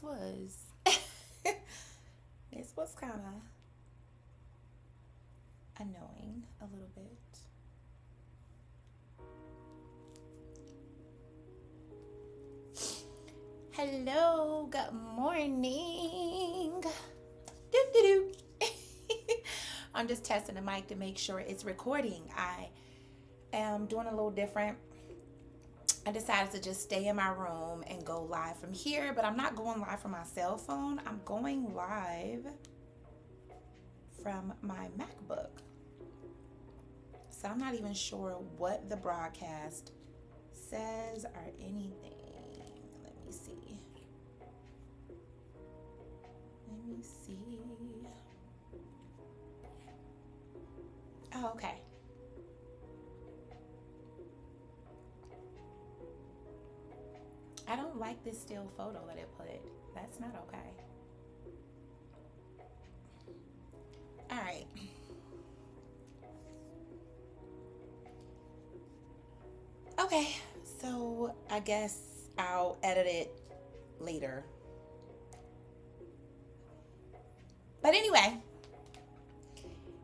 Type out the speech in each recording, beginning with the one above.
was this was kind of annoying a little bit. Hello, good morning. Doo doo doo. I'm just testing the mic to make sure it's recording. I am doing a little different. I decided to just stay in my room and go live from here, but I'm not going live from my cell phone. I'm going live from my MacBook. So I'm not even sure what the broadcast says or anything. Let me see. Let me see. Oh, okay. I don't like this still photo that it put. That's not okay. All right. Okay, so I guess I'll edit it later. But anyway,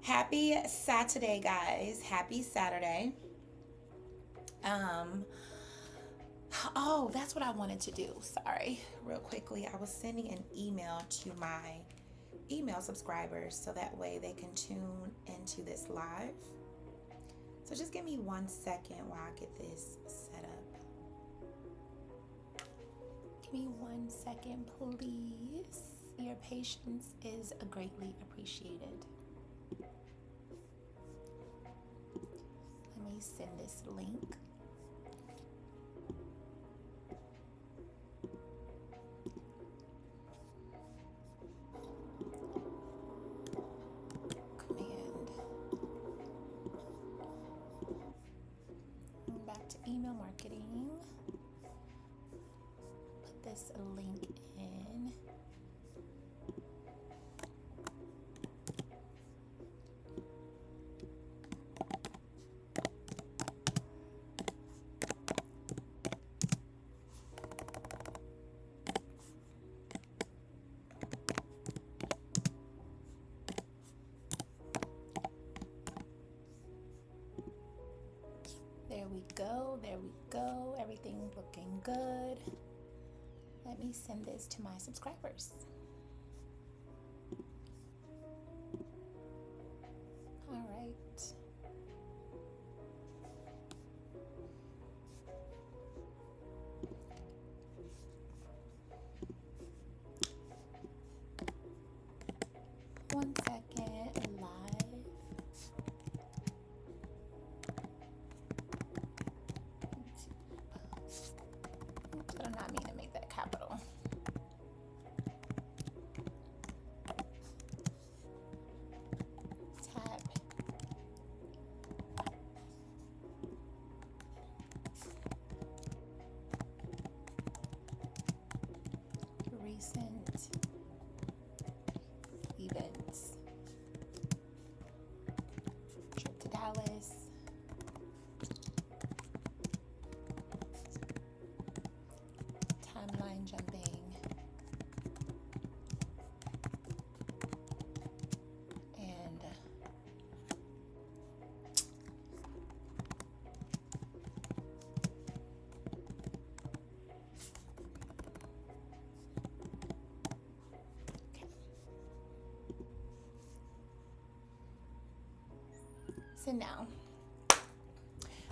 happy Saturday, guys. Happy Saturday. Um, oh, that's what I wanted to do. Sorry, real quickly. I was sending an email to my email subscribers so that way they can tune into this live. So just give me 1 second while I get this set up. Give me 1 second, please. Your patience is greatly appreciated. Let me send this link. Back to email marketing. Put this link in. There we go. There we go. Everything looking good. Let me send this to my subscribers. All right. One second, live. Oops, I did not mean to make that capital. Tab. Recent events. Trip to Dallas. Timeline jumping. And so now,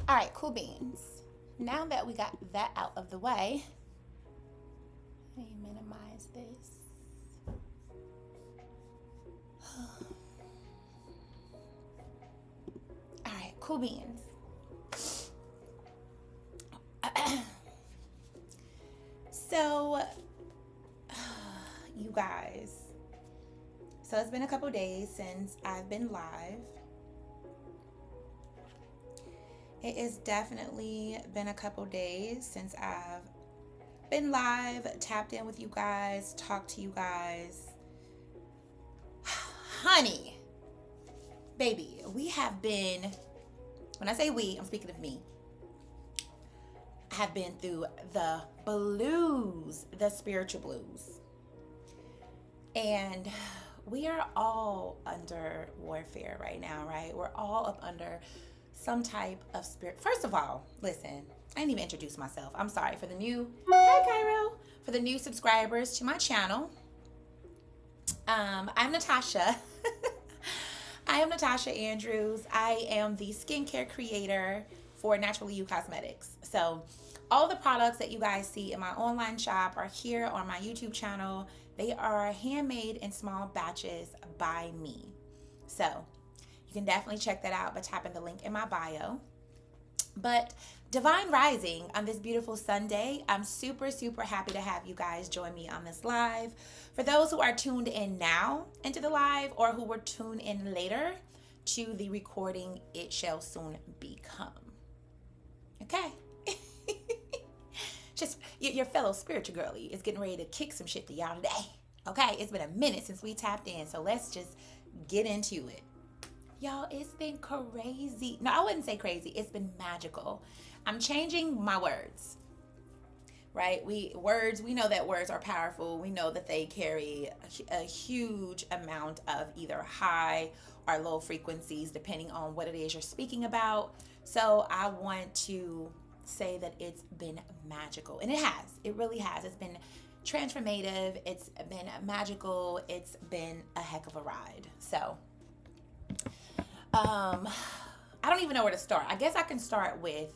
all right, cool beans. Now that we got that out of the way, let me minimize this. All right, cool beans. So, you guys, so it's been a couple days since I've been live. It has definitely been a couple days since I've been live, tapped in with you guys, talked to you guys. Honey, baby, we have been, when I say we, I'm speaking of me, I have been through the blues, the spiritual blues. And we are all under warfare right now, right? We're all up under some type of spirit. First of all, listen, I didn't even introduce myself. I'm sorry for the new, hey Cairo, for the new subscribers to my channel. I'm Natasha. I am Natasha Andrews. I am the skincare creator for Naturally You Cosmetics. So all the products that you guys see in my online shop are here on my YouTube channel. They are handmade in small batches by me. So you can definitely check that out by tapping the link in my bio. But Divine Rising on this beautiful Sunday, I'm super, super happy to have you guys join me on this live. For those who are tuned in now into the live or who will tune in later to the recording, it shall soon become. Okay? Just your fellow spiritual girly is getting ready to kick some shit to y'all today. Okay? It's been a minute since we tapped in, so let's just get into it. Y'all, it's been crazy. No, I wouldn't say crazy. It's been magical. I'm changing my words, right? We know that words are powerful. We know that they carry a huge amount of either high or low frequencies, depending on what it is you're speaking about. So I want to say that it's been magical. And it has. It really has. It's been transformative. It's been magical. It's been a heck of a ride. So I don't even know where to start. I guess I can start with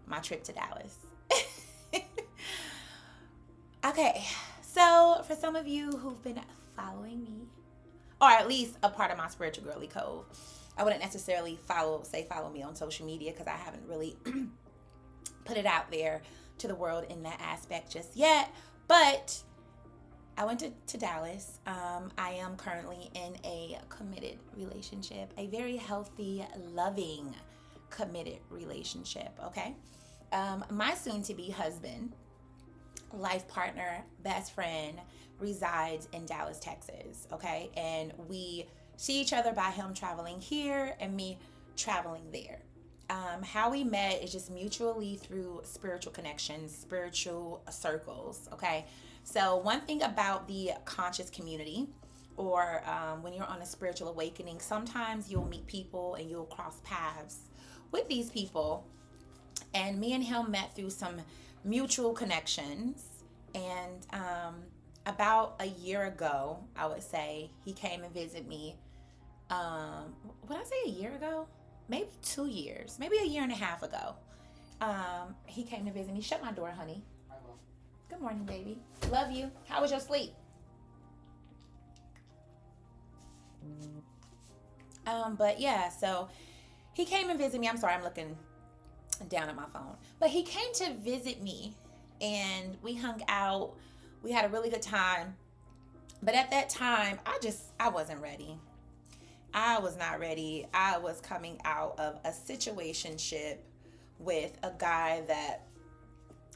my trip to Dallas. Okay, so for some of you who've been following me, or at least a part of my spiritual girly code, I wouldn't necessarily follow me on social media because I haven't really put it out there to the world in that aspect just yet. But I went to Dallas. I am currently in a committed relationship, a very healthy, loving, committed relationship, okay? My soon-to-be husband, life partner, best friend, resides in Dallas, Texas, okay? And we see each other by him traveling here and me traveling there. How we met is just mutually through spiritual connections, spiritual circles, okay? So one thing about the conscious community, or when you're on a spiritual awakening, sometimes you'll meet people and you'll cross paths with these people. And me and him met through some mutual connections. And about a year ago, I would say, he came and visited me. Would I say a year ago? Maybe 2 years, maybe a year and a half ago. He came to visit me. Shut my door, honey. Good morning, baby. Love you. How was your sleep? But yeah, so he came and visited me. I'm sorry, I'm looking down at my phone. But he came to visit me and we hung out. We had a really good time. But at that time, I wasn't ready. I was not ready. I was coming out of a situationship with a guy that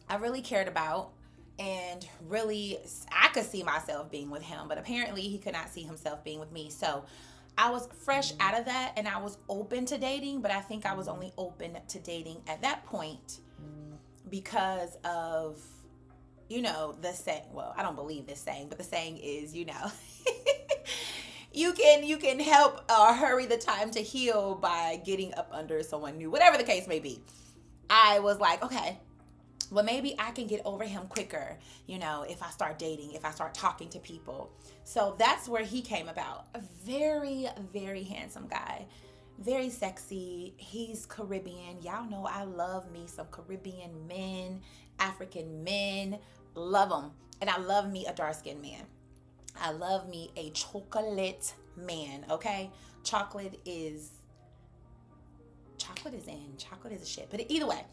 I really cared about. And really, I could see myself being with him, but apparently he could not see himself being with me. So I was fresh out of that and I was open to dating, but I think I was only open to dating at that point because of, the saying. Well, I don't believe this saying, but the saying is, you can help or hurry the time to heal by getting up under someone new, whatever the case may be. I was like, okay, well, maybe I can get over him quicker, if I start dating, if I start talking to people. So that's where he came about. A very, very handsome guy, very sexy. He's Caribbean. Y'all know I love me some Caribbean men, African men, love them. And I love me a dark-skinned man. I love me a chocolate man, okay? Chocolate is a shit. But either way,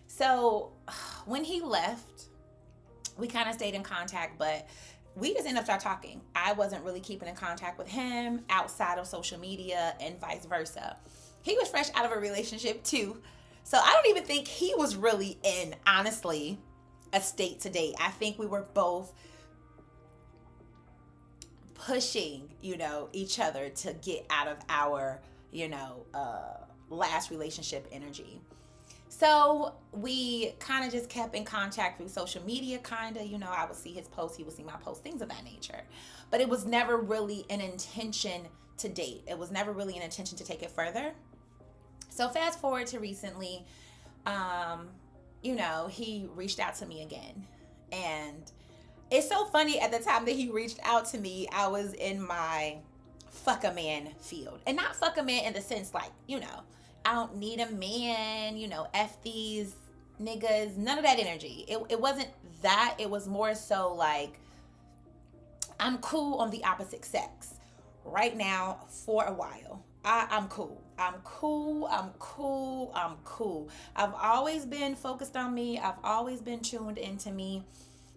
so when he left, we kind of stayed in contact, but we just ended up start talking. I wasn't really keeping in contact with him outside of social media and vice versa. He was fresh out of a relationship too. So I don't even think he was really in, honestly, a state to date. I think we were both pushing, each other to get out of our, last relationship energy. So we kind of just kept in contact through social media, kind of. I would see his posts, he would see my posts, things of that nature. But it was never really an intention to date. It was never really an intention to take it further. So fast forward to recently, um, he reached out to me again. And it's so funny, at the time that he reached out to me, I was in my fuck a man field. And not fuck a man in the sense like, I don't need a man, F these niggas, none of that energy. It wasn't that. It was more so like, I'm cool on the opposite sex right now for a while. I'm cool. I'm cool. I'm cool. I'm cool. I've always been focused on me. I've always been tuned into me,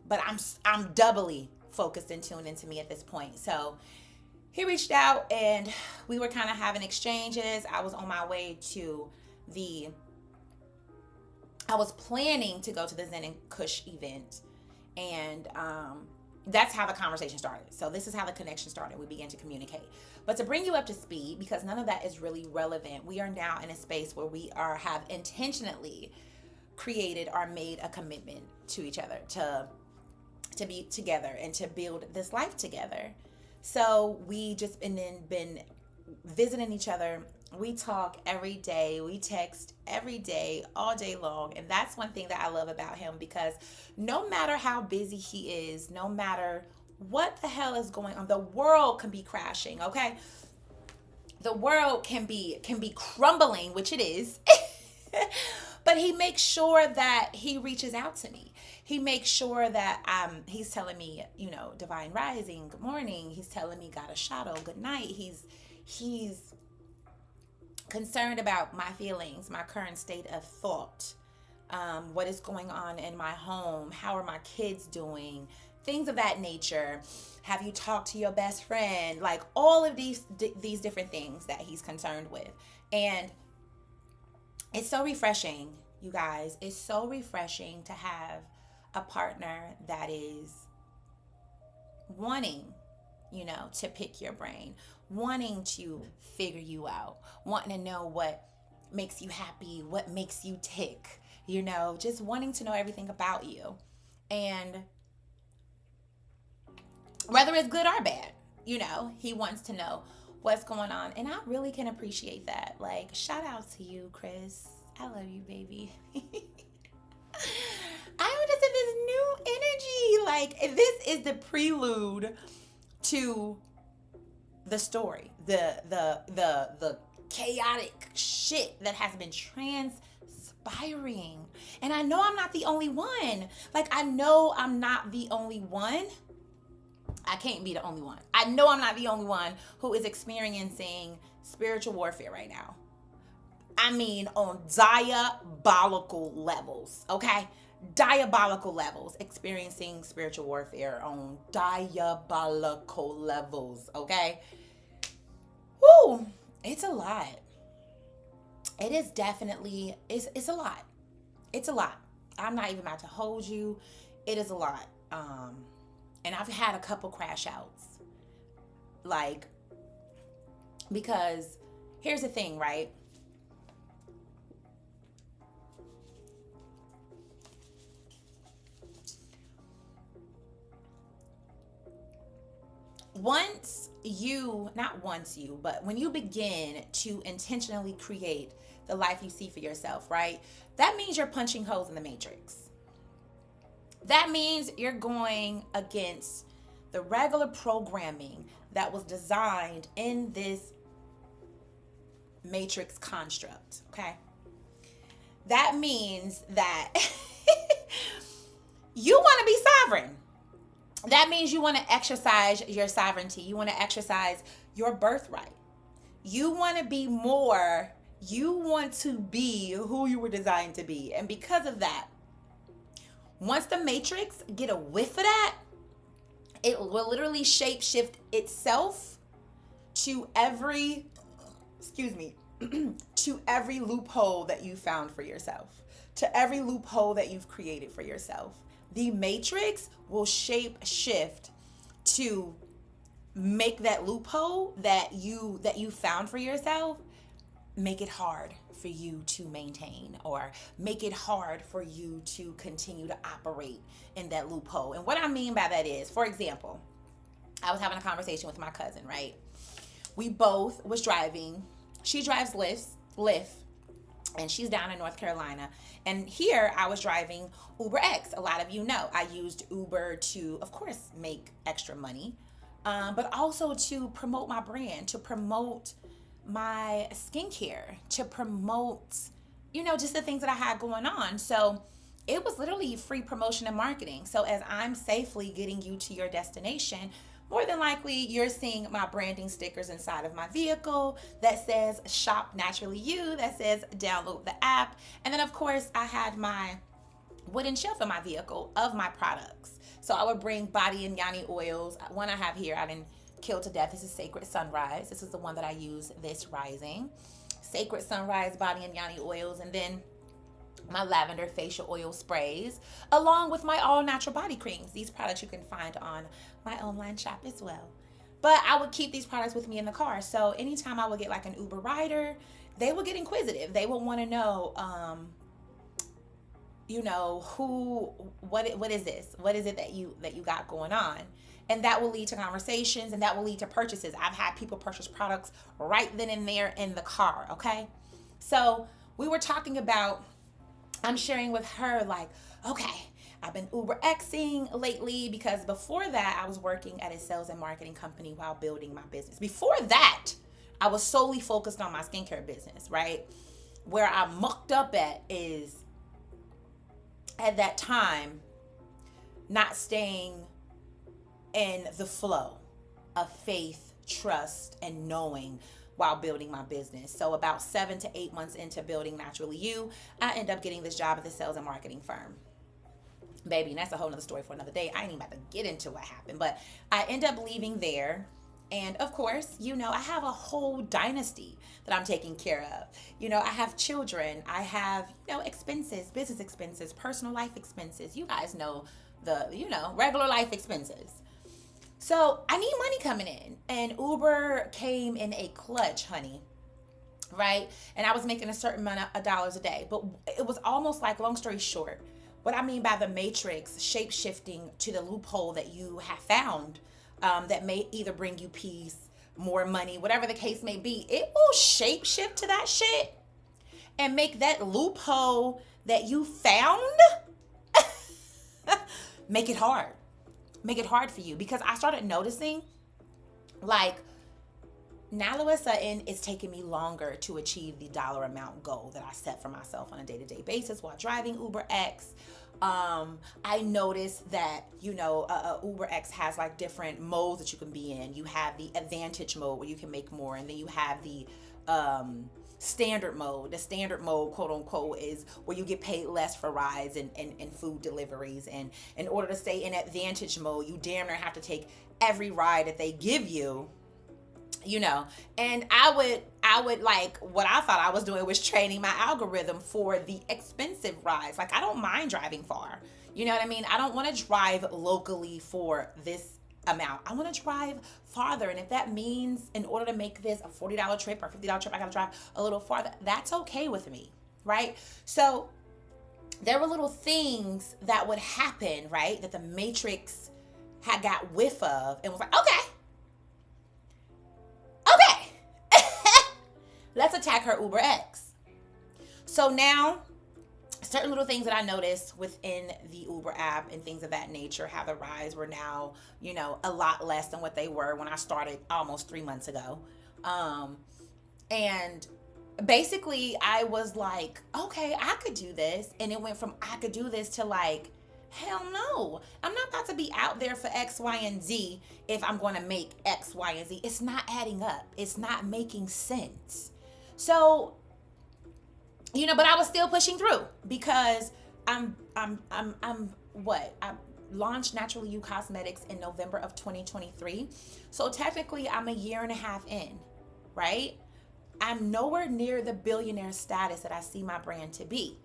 but I'm doubly focused and tuned into me at this point. So he reached out and we were kind of having exchanges. I was on my way to the I was planning to go to the Zen and Kush event, and that's how the conversation started. So this is how the connection started. We began to communicate. But to bring you up to speed, because none of that is really relevant, we are now in a space where we have intentionally created or made a commitment to each other to be together and to build this life together. So we just been visiting each other. We talk every day. We text every day, all day long. And that's one thing that I love about him, because no matter how busy he is, no matter what the hell is going on, the world can be crashing, okay? The world can be crumbling, which it is. But he makes sure that he reaches out to me. He makes sure that he's telling me, divine rising, good morning. He's telling me got a shadow, good night. He's concerned about my feelings, my current state of thought, what is going on in my home, how are my kids doing, things of that nature. Have you talked to your best friend? Like all of these different things that he's concerned with. And it's so refreshing, you guys. It's so refreshing to have a partner that is wanting, to pick your brain, wanting to figure you out, wanting to know what makes you happy, what makes you tick, just wanting to know everything about you. And whether it's good or bad, he wants to know what's going on. And I really can appreciate that. Like, shout out to you, Chris. I love you, baby. I am just in this new energy. Like, this is the prelude to the story, the chaotic shit that has been transpiring. And I know I'm not the only one. Like, I know I'm not the only one. I can't be the only one. I know I'm not the only one who is experiencing spiritual warfare right now. I mean, on diabolical levels, okay? Diabolical levels, experiencing spiritual warfare on diabolical levels, okay? Woo, it's a lot. It is definitely, it's a lot. It's a lot. I'm not even about to hold you. It is a lot. And I've had a couple crash outs. Like, because here's the thing, right? But when you begin to intentionally create the life you see for yourself, right? That means you're punching holes in the matrix. That means you're going against the regular programming that was designed in this matrix construct, okay? That means that you want to be sovereign. That means you want to exercise your sovereignty. You want to exercise your birthright. You want to be more. You want to be who you were designed to be. And because of that, once the matrix get a whiff of that, it will literally shape shift itself to every, to every loophole that you found for yourself, to every loophole that you've created for yourself. The matrix will shape shift to make that loophole that you found for yourself, make it hard for you to maintain or make it hard for you to continue to operate in that loophole. And what I mean by that is, for example, I was having a conversation with my cousin, right? We both was driving. She drives Lyft, and she's down in North Carolina. And here I was driving UberX. A lot of you know I used Uber to, of course, make extra money, but also to promote my brand, to promote my skincare, to promote, just the things that I had going on. So it was literally free promotion and marketing. So as I'm safely getting you to your destination, more than likely you're seeing my branding stickers inside of my vehicle that says Shop Naturally You, that says download the app. And then of course I had my wooden shelf in my vehicle of my products. So I would bring Body and Yoni oils. One I have here, I didn't kill to death. This is Sacred Sunrise. This is the one that I use this rising. Sacred Sunrise Body and Yoni oils. And then my lavender facial oil sprays, along with my all natural body creams. These products you can find on my online shop as well. But I would keep these products with me in the car. So anytime I would get like an Uber rider, they would get inquisitive. They would want to know, what is this? What is it that you got going on? And that will lead to conversations, and that will lead to purchases. I've had people purchase products right then and there in the car, okay? So we were talking about, I'm sharing with her like, okay, I've been UberXing lately because before that I was working at a sales and marketing company while building my business. Before that, I was solely focused on my skincare business, right? Where I mucked up at is at that time not staying in the flow of faith, trust, and knowing while building my business. So about 7 to 8 months into building Naturally You, I end up getting this job at the sales and marketing firm. Baby, and that's a whole nother story for another day. I ain't even about to get into what happened, but I end up leaving there. And of course, I have a whole dynasty that I'm taking care of. I have children. I have, expenses, business expenses, personal life expenses. You guys know the, regular life expenses. So I need money coming in, and Uber came in a clutch, honey, right? And I was making a certain amount of dollars a day, but it was almost like, long story short, what I mean by the matrix shape-shifting to the loophole that you have found, that may either bring you peace, more money, whatever the case may be, it will shape-shift to that shit and make that loophole that you found, make it hard. Make it hard for you, because I started noticing, like, now all of a sudden it's taking me longer to achieve the dollar amount goal that I set for myself on a day-to-day basis while driving UberX. I noticed that, UberX has like different modes that you can be in. You have the advantage mode where you can make more, and then you have the standard mode. The standard mode, quote unquote, is where you get paid less for rides and food deliveries. And in order to stay in advantage mode, you damn near have to take every ride that they give you, and I would like, what I thought I was doing was training my algorithm for the expensive rides. Like, I don't mind driving far. You know what I mean? I don't want to drive locally for this amount. I want to drive farther, and if that means in order to make this a $40 trip or $50 trip, I gotta drive a little farther, that's okay with me, right? So there were little things that would happen, right, that the matrix had got whiff of and was like, okay, let's attack her UberX. So now, certain little things that I noticed within the Uber app and things of that nature, how the rides were now, a lot less than what they were when I started almost 3 months ago. And basically I was like, okay, I could do this. And it went from I could do this to like, hell no, I'm not about to be out there for X, Y, and Z if I'm going to make X, Y, and Z. It's not adding up. It's not making sense. So, but I was still pushing through because I launched Naturally You Cosmetics in November of 2023. So technically I'm a year and a half in, right? I'm nowhere near the billionaire status that I see my brand to be.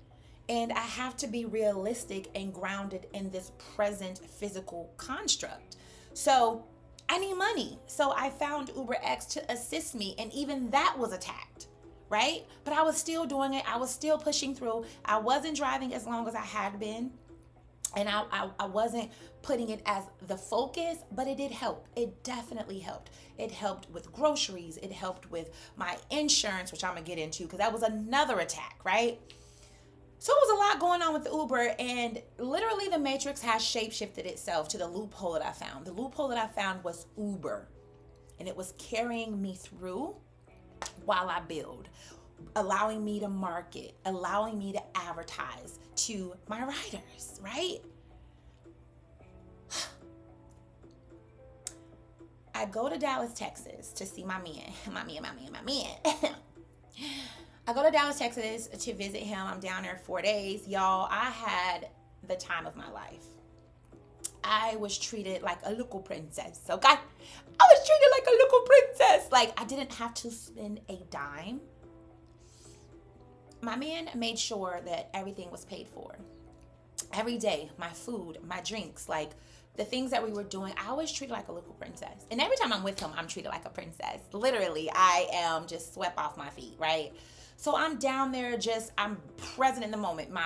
And I have to be realistic and grounded in this present physical construct. So I need money. So I found UberX to assist me, and even that was attacked, right? But I was still doing it. I was still pushing through. I wasn't driving as long as I had been. And I wasn't putting it as the focus, but it did help. It definitely helped. It helped with groceries. It helped with my insurance, which I'm going to get into because that was another attack, right? So it was a lot going on with the Uber, and literally the matrix has shape-shifted itself to the loophole that I found. The loophole that I found was Uber, and it was carrying me through while I build, allowing me to market, allowing me to advertise to my riders, right? I go to Dallas, Texas to see my man. I go to Dallas, Texas to visit him. I'm down there 4 days. Y'all, I had the time of my life. I was treated like a little princess, okay? I was treated like a little princess. Like, I didn't have to spend a dime. My man made sure that everything was paid for. Every day, my food, my drinks, like the things that we were doing, I was treated like a little princess. And every time I'm with him, I'm treated like a princess. Literally, I am just swept off my feet, right? So I'm down there I'm present in the moment. My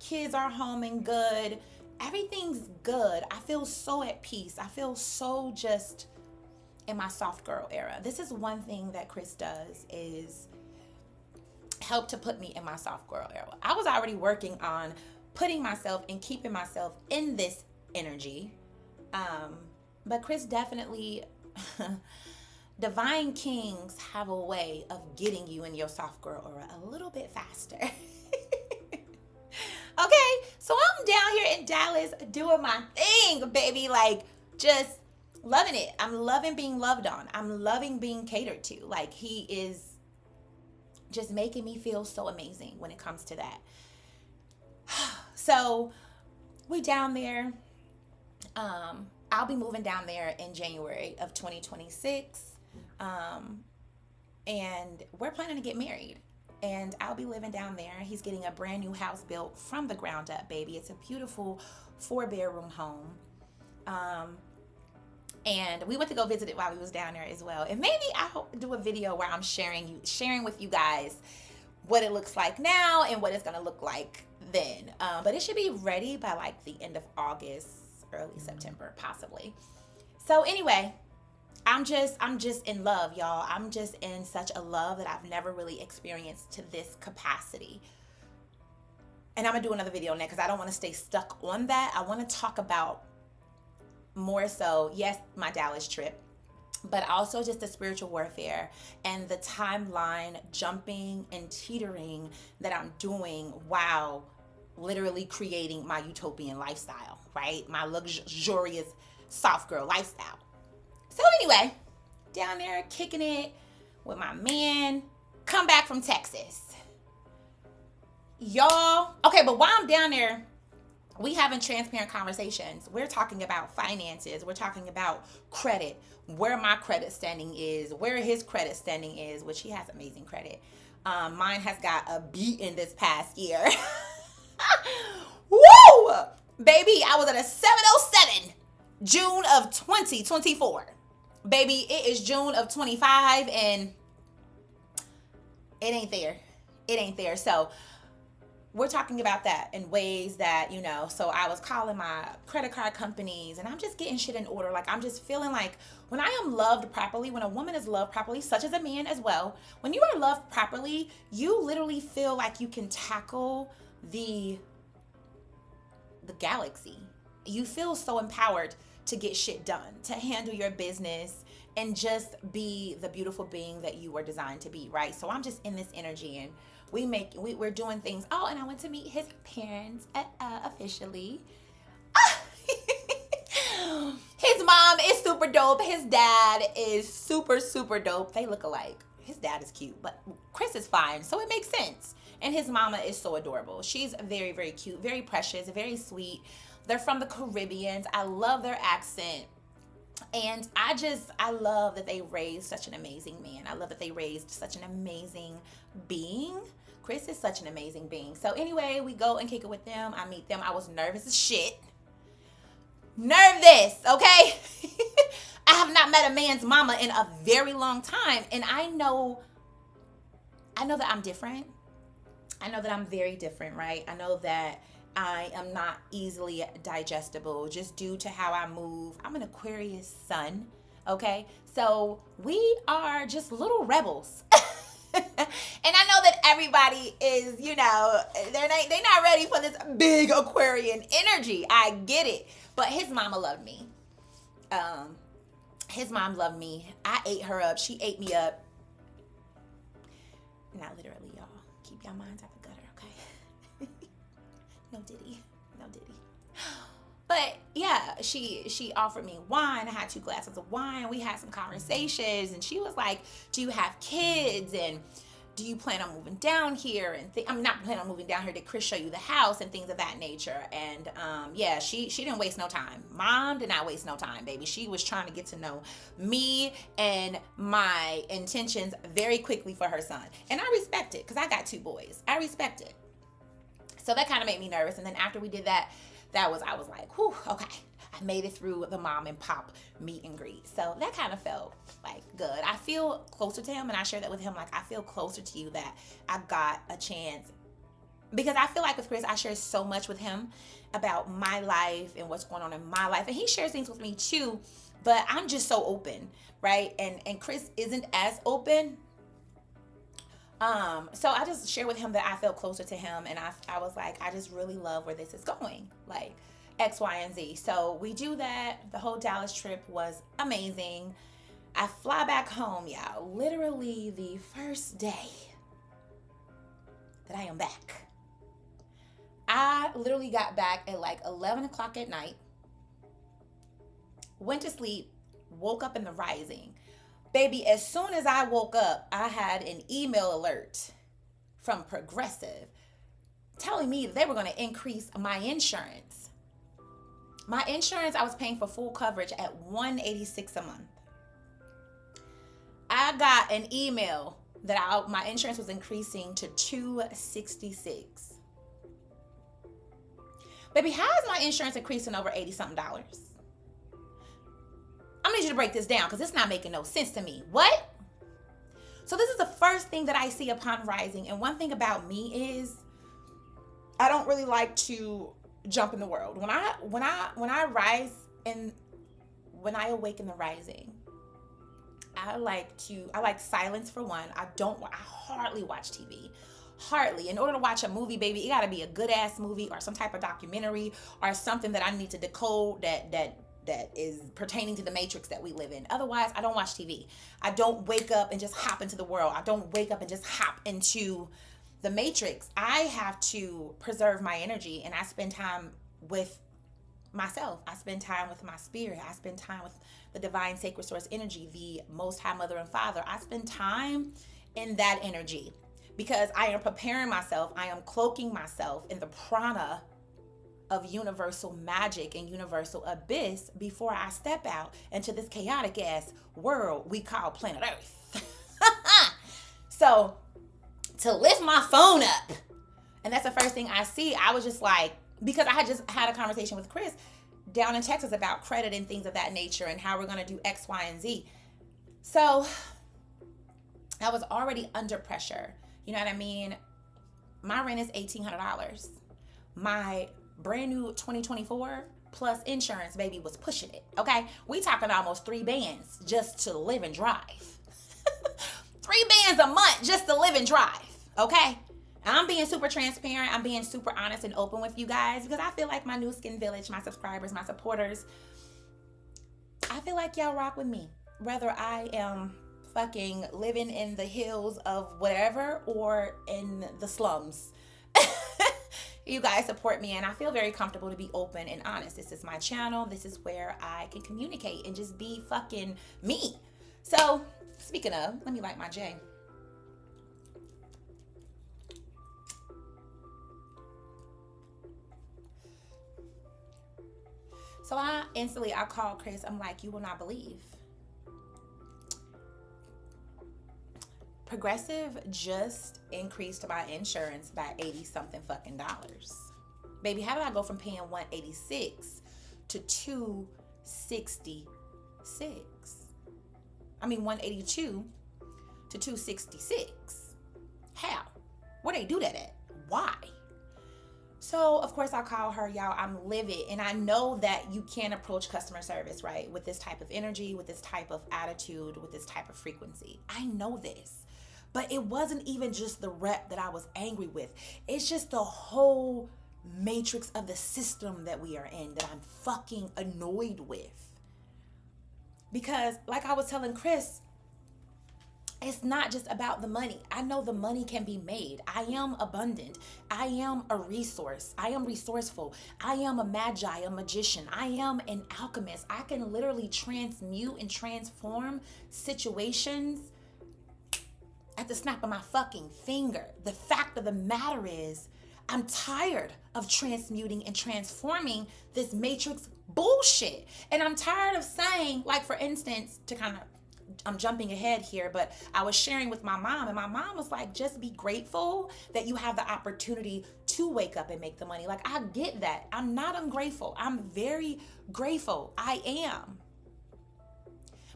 kids are home and good. Everything's good. I feel so at peace. I feel so just in my soft girl era. This is one thing that Chris does is help to put me in my soft girl era. I was already working on putting myself and keeping myself in this energy. But Chris definitely, divine kings have a way of getting you in your soft girl era a little bit faster. Okay, so I'm down here in Dallas doing my thing, baby. Like, just loving it. I'm loving being loved on. I'm loving being catered to. Like, he is just making me feel so amazing when it comes to that. So we down there. I'll be moving down there in January of 2026. And we're planning to get married. And I'll be living down there. He's getting a brand new house built from the ground up, baby. It's a beautiful 4-bedroom home. And we went to go visit it while we was down there as well. And maybe I'll do a video where I'm sharing with you guys what it looks like now and what it's gonna look like then. But it should be ready by like the end of August, early September, possibly. So anyway, I'm just in love, y'all. I'm just in such a love that I've never really experienced to this capacity. And I'm gonna do another video on that because I don't want to stay stuck on that. I want to talk about more so, yes, my Dallas trip, but also just the spiritual warfare and the timeline jumping and teetering that I'm doing while literally creating my utopian lifestyle, right? My luxurious soft girl lifestyle. So anyway, down there kicking it with my man, come back from Texas. Y'all, okay, but while I'm down there, we having transparent conversations. We're talking about finances. We're talking about credit, where my credit standing is, where his credit standing is, which he has amazing credit. Mine has got a beat in this past year. Woo! Baby, I was at a 707 June of 2024. Baby, it is June of 25 and it ain't there. It ain't there. So we're talking about that in ways that, so I was calling my credit card companies and I'm just getting shit in order. Like, I'm just feeling like when I am loved properly, when a woman is loved properly, such as a man as well, when you are loved properly, you literally feel like you can tackle the galaxy. You feel so empowered to get shit done, to handle your business and just be the beautiful being that you were designed to be, right? So I'm just in this energy and we're doing things. Oh, and I went to meet his parents officially. His mom is super dope. His dad is super, super dope. They look alike. His dad is cute, but Chris is fine, so it makes sense. And his mama is so adorable. She's very, very cute, very precious, very sweet. They're from the Caribbean. I love their accent. And I love that they raised such an amazing man. I love that they raised such an amazing being. Chris is such an amazing being. So anyway, we go and kick it with them. I meet them. I was nervous as shit. Nervous, okay? I have not met a man's mama in a very long time. And I know I know that I'm different. I know that I'm very different, right? I know that I am not easily digestible just due to how I move. I'm an Aquarius sun, okay? So we are just little rebels. And I know that everybody is, they're not ready for this big Aquarian energy. I get it. But his mama loved me. His mom loved me. I ate her up. She ate me up. Not literally, y'all. Keep your minds out the gutter, okay? No diddy. No diddy. But yeah, she offered me wine. I had 2 glasses of wine. We had some conversations, and she was like, "Do you have kids? And do you plan on moving down here?" And I'm not planning on moving down here. Did Chris show you the house and things of that nature? And yeah, she didn't waste no time. Mom did not waste no time, baby. She was trying to get to know me and my intentions very quickly for her son, and I respect it because I got 2 boys. I respect it. So that kind of made me nervous. And then after we did that, I was like, whew, okay. I made it through the mom and pop meet and greet. So that kind of felt like good. I feel closer to him, and I share that with him. Like, I feel closer to you that I got a chance. Because I feel like with Chris, I share so much with him about my life and what's going on in my life. And he shares things with me too, but I'm just so open, right? And Chris isn't as open. So I just share with him that I felt closer to him, and I was like, I just really love where this is going. Like, X, Y, and Z. So we do that. The whole Dallas trip was amazing. I fly back home, y'all. Literally the first day that I am back. I literally got back at like 11 o'clock at night. Went to sleep. Woke up in the rising. Baby, as soon as I woke up, I had an email alert from Progressive telling me that they were going to increase my insurance. My insurance, I was paying for full coverage at $186 a month. I got an email that my insurance was increasing to $266. Baby, how is my insurance increasing over $80-something? I'm gonna need you to break this down because it's not making no sense to me. What? So this is the first thing that I see upon rising. And one thing about me is I don't really like to jump in the world. When I rise and when I awaken the rising, I like silence for one. I hardly watch TV. Hardly. In order to watch a movie, baby, it gotta be a good ass movie or some type of documentary or something that I need to decode that is pertaining to the matrix that we live in. Otherwise, I don't watch TV. I don't wake up and just hop into the world. I don't wake up and just hop into the matrix. I have to preserve my energy, and I spend time with myself. I spend time with my spirit. I spend time with the divine sacred source energy, the most high mother and father. I spend time in that energy because I am preparing myself. I am cloaking myself in the prana of universal magic and universal abyss before I step out into this chaotic ass world we call planet Earth. So to lift my phone up, and that's the first thing I see, I was just like, because I had just had a conversation with Chris down in Texas about credit and things of that nature and how we're going to do X, Y, and Z. So I was already under pressure. You know what I mean? My rent is $1,800. My brand new 2024 plus insurance, baby, was pushing it. Okay, we talking almost 3 bands just to live and drive. 3 bands a month just to live and drive. Okay, I'm being super transparent. I'm being super honest and open with you guys because I feel like my new skin village, my subscribers, my supporters, I feel like y'all rock with me, whether I am fucking living in the hills of whatever or in the slums. You guys support me, and I feel very comfortable to be open and honest. This is my channel. This is where I can communicate and just be fucking me. So, speaking of, let me light my J. So I called Chris. I'm like, you will not believe. Progressive just increased my insurance by $80-something fucking dollars. Baby, how did I go from paying $186 to $266? I mean $182 to $266. How? Where they do that at? Why? So, of course, I call her, y'all. I'm livid. And I know that you can't approach customer service, right? With this type of energy, with this type of attitude, with this type of frequency. I know this. But it wasn't even just the rep that I was angry with. It's just the whole matrix of the system that we are in that I'm fucking annoyed with. Because, like I was telling Chris, it's not just about the money. I know the money can be made. I am abundant. I am a resource. I am resourceful. I am a magi, a magician. I am an alchemist. I can literally transmute and transform situations at the snap of my fucking finger. The fact of the matter is, I'm tired of transmuting and transforming this matrix bullshit. And I'm tired of saying, like, for instance, to kind of, I'm jumping ahead here, but I was sharing with my mom, and my mom was like, just be grateful that you have the opportunity to wake up and make the money. Like, I get that. I'm not ungrateful. I'm very grateful. I am.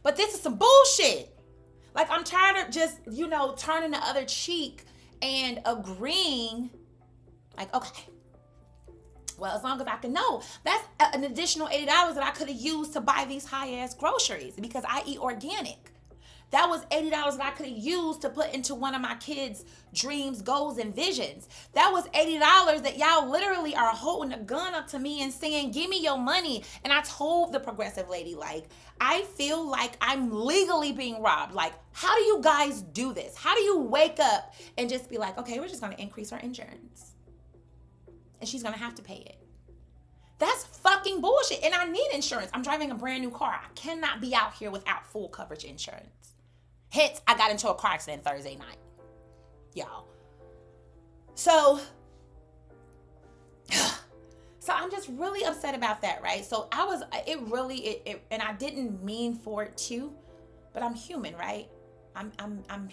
But this is some bullshit. Like, I'm tired of just, turning the other cheek and agreeing, like, okay, well, as long as I can know, that's an additional $80 that I could have used to buy these high-ass groceries because I eat organic. That was $80 that I could have used to put into one of my kids' dreams, goals, and visions. That was $80 that y'all literally are holding a gun up to me and saying, give me your money. And I told the progressive lady, like, I feel like I'm legally being robbed. Like, how do you guys do this? How do you wake up and just be like, okay, we're just going to increase our insurance, and she's going to have to pay it? That's fucking bullshit. And I need insurance. I'm driving a brand new car. I cannot be out here without full coverage insurance. Hence, I got into a car accident Thursday night, y'all. So I'm just really upset about that, right? So and I didn't mean for it to, but I'm human, right? I'm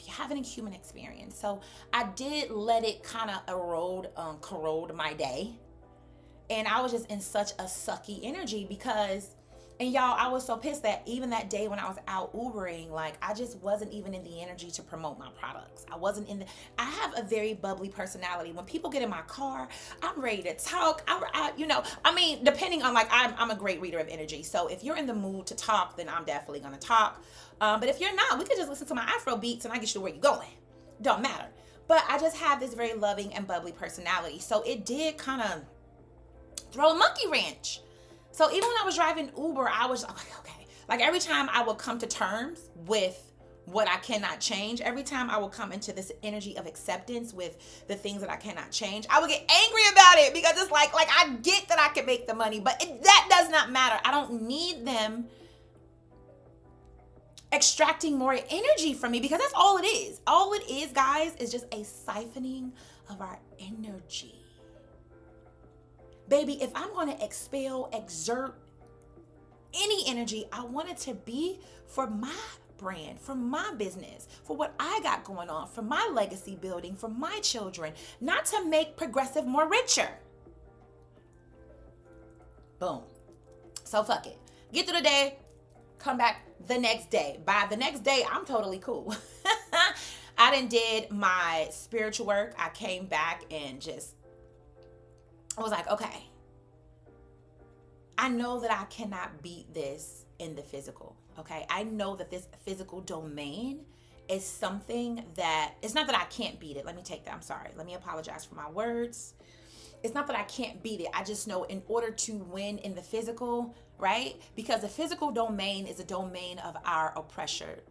having a human experience. So I did let it kind of corrode my day. And I was just in such a sucky energy because, and y'all, I was so pissed that even that day when I was out Ubering, like, I just wasn't even in the energy to promote my products. I have a very bubbly personality. When people get in my car, I'm ready to talk. Depending on, like, I'm a great reader of energy. So if you're in the mood to talk, then I'm definitely going to talk. But if you're not, we could just listen to my Afro beats and I get you to where you're going. Don't matter. But I just have this very loving and bubbly personality. So it did kind of throw a monkey wrench. So even when I was driving Uber, I was like, okay. Like, every time I would come to terms with what I cannot change, every time I would come into this energy of acceptance with the things that I cannot change, I would get angry about it because it's like I get that I can make the money, but that does not matter. I don't need them extracting more energy from me because that's all it is. All it is, guys, is just a siphoning of our energy. Baby, if I'm going to exert any energy, I want it to be for my brand, for my business, for what I got going on, for my legacy building, for my children, not to make Progressive more richer. Boom. So fuck it. Get through the day, come back the next day. By the next day, I'm totally cool. I done did my spiritual work. I came back and I was like, okay, I know that I cannot beat this in the physical, okay? I know that this physical domain is something that, it's not that I can't beat it. I'm sorry. Let me apologize for my words. It's not that I can't beat it. I just know in order to win in the physical, right? Because the physical domain is a domain of our oppressors.